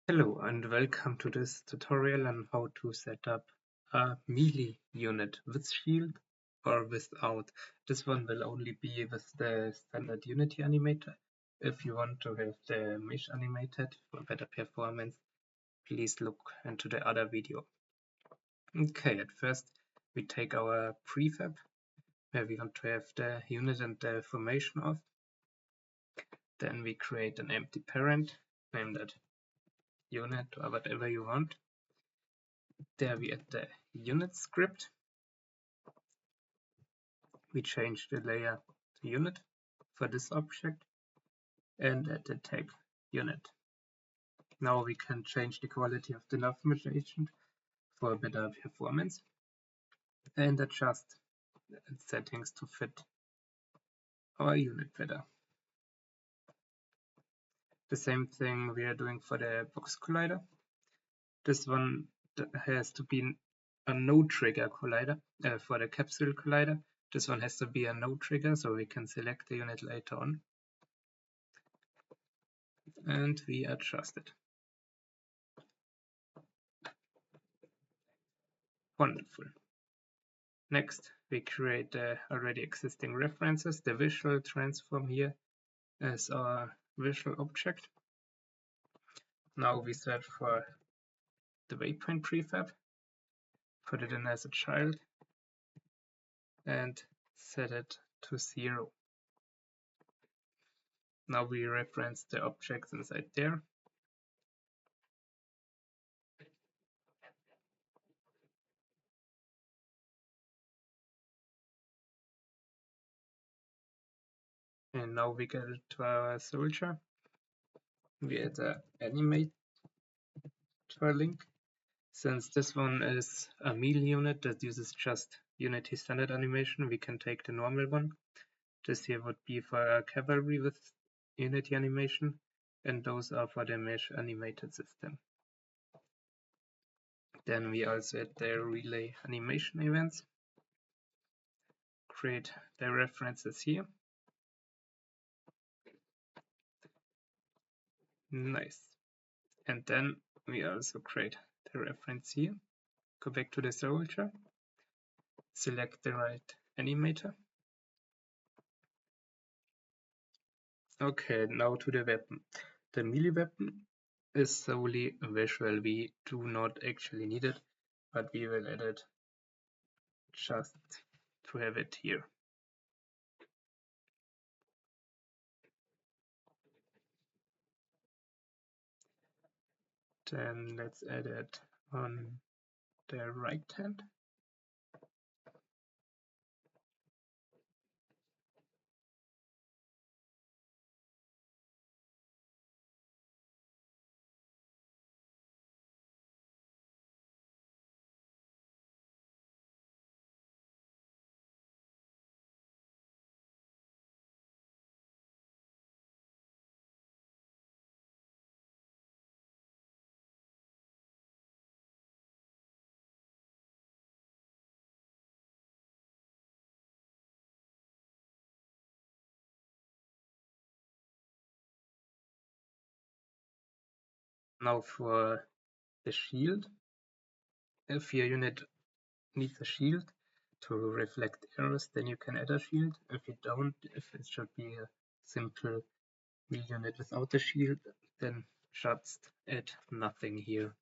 Hello and welcome to this tutorial on how to set up a melee unit with shield or without. This one will only be with the standard Unity animator. If you want to have the mesh animated for better performance, please look into the other video. Okay, at first we take our prefab where we want to have the unit and the formation of. Then we create an empty parent, name that unit or whatever you want. There we add the unit script. We change the layer to unit for this object and add the tag unit. Now we can change the quality of the nav mesh agent for better performance and adjust settings to fit our unit better. The same thing we are doing for the box collider. This one has to be a no trigger collider for the capsule collider. This one has to be a no trigger, so we can select the unit later on. And we adjust it. Wonderful. Next, we create the already existing references. The visual transform here as our visual object. Now we search for the waypoint prefab, put it in as a child, and set it to 0. Now we reference the objects inside there. And now we get it to our soldier. We add the Animator link. Since this one is a melee unit that uses just Unity standard animation, we can take the normal one. This here would be for a cavalry with Unity animation, and those are for the mesh animated system. Then we also add the relay animation events. Create the references here. Nice. And then we also create the reference here. Go back to the soldier. Select the right animator. Okay, now to the weapon. The melee weapon is solely visual. We do not actually need it, but we will add it just to have it here. Then let's add it on the right hand. Now for the shield. If your unit needs a shield to reflect arrows, then you can add a shield. If you don't, if it should be a simple unit without a shield, then just add nothing here.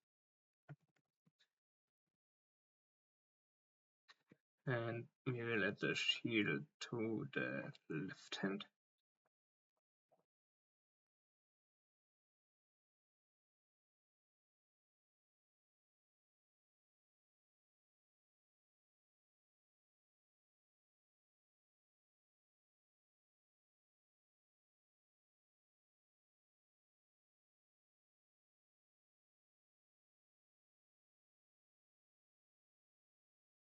And we will add the shield to the left hand.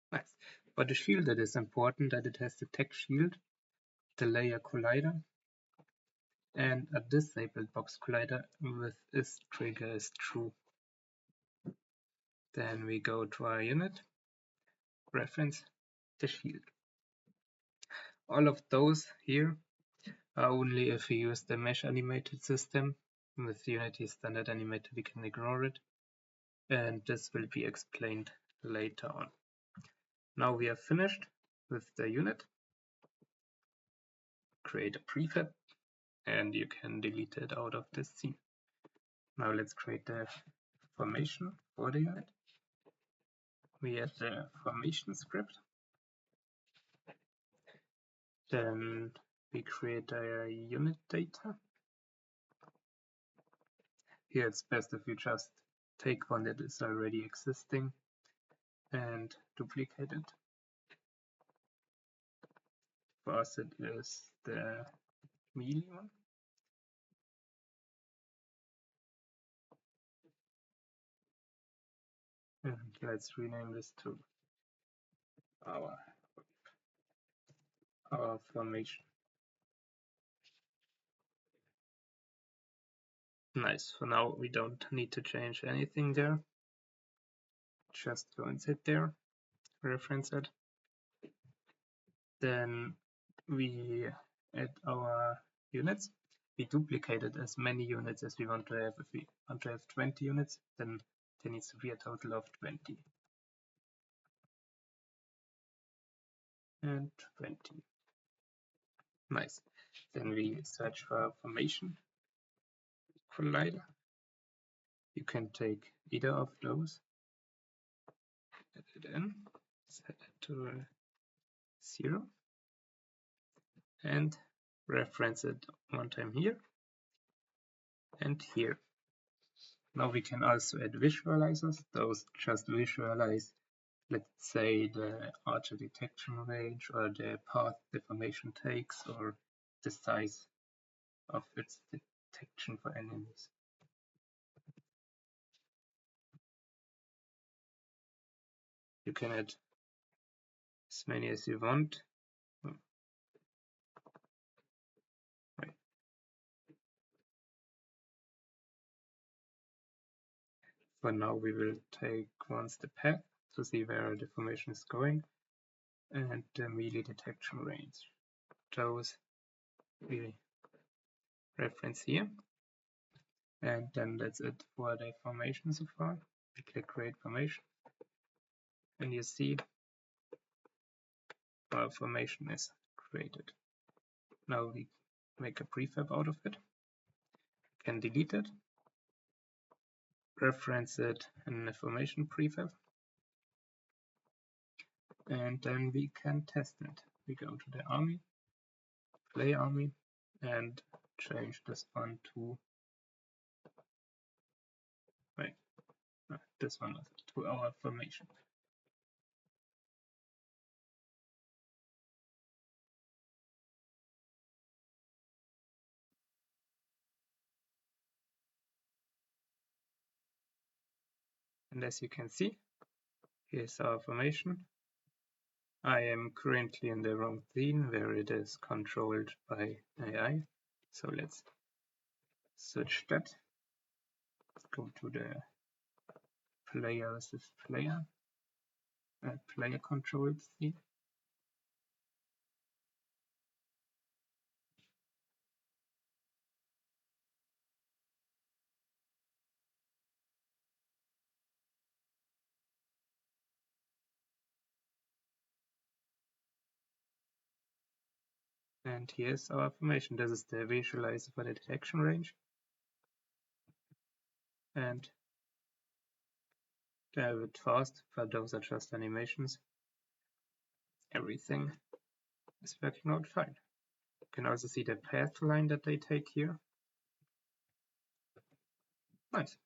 Nice. For the shield, it is important that it has the tech shield, the layer collider, and a disabled box collider with is trigger is true. Then we go to our unit, reference, the shield. All of those here are only if we use the mesh animated system. With Unity Standard Animator we can ignore it, and this will be explained later on. Now we are finished with the unit. Create a prefab, and you can delete it out of this scene. Now let's create the formation for the unit. We have the formation script. Then we create a unit data. Here it's best if you just take one that is already existing and duplicate it. For us it is the melee one. And let's rename this to our formation. Nice. For now we don't need to change anything there. Just go and sit there, reference it. Then we add our units. We duplicated as many units as we want to have. If we want to have 20 units, then there needs to be a total of 20. And 20. Nice. Then we search for formation collider. You can take either of those, add it in, set it to 0, and reference it one time here and here. Now we can also add visualizers. Those just visualize, let's say, the archer detection range or the path the formation takes or the size of its detection for enemies. You can add as many as you want. Right. For now we will take once the path to see where the formation is going and the melee detection range. Those we reference here. And then that's it for the formation so far. We click create formation and you see our formation is created. Now we make a prefab out of it, can delete it, reference it in a formation prefab, and then we can test it. We go to the army, play army, and change this one to this one to our formation. And as you can see, here's our formation. I am currently in the wrong scene where it is controlled by AI. So let's switch that. Let's go to the player versus player, player controlled scene. And here's our formation. This is the visualizer for the detection range. And they're a bit fast, but those are just animations. Everything is working out fine. You can also see the path line that they take here. Nice.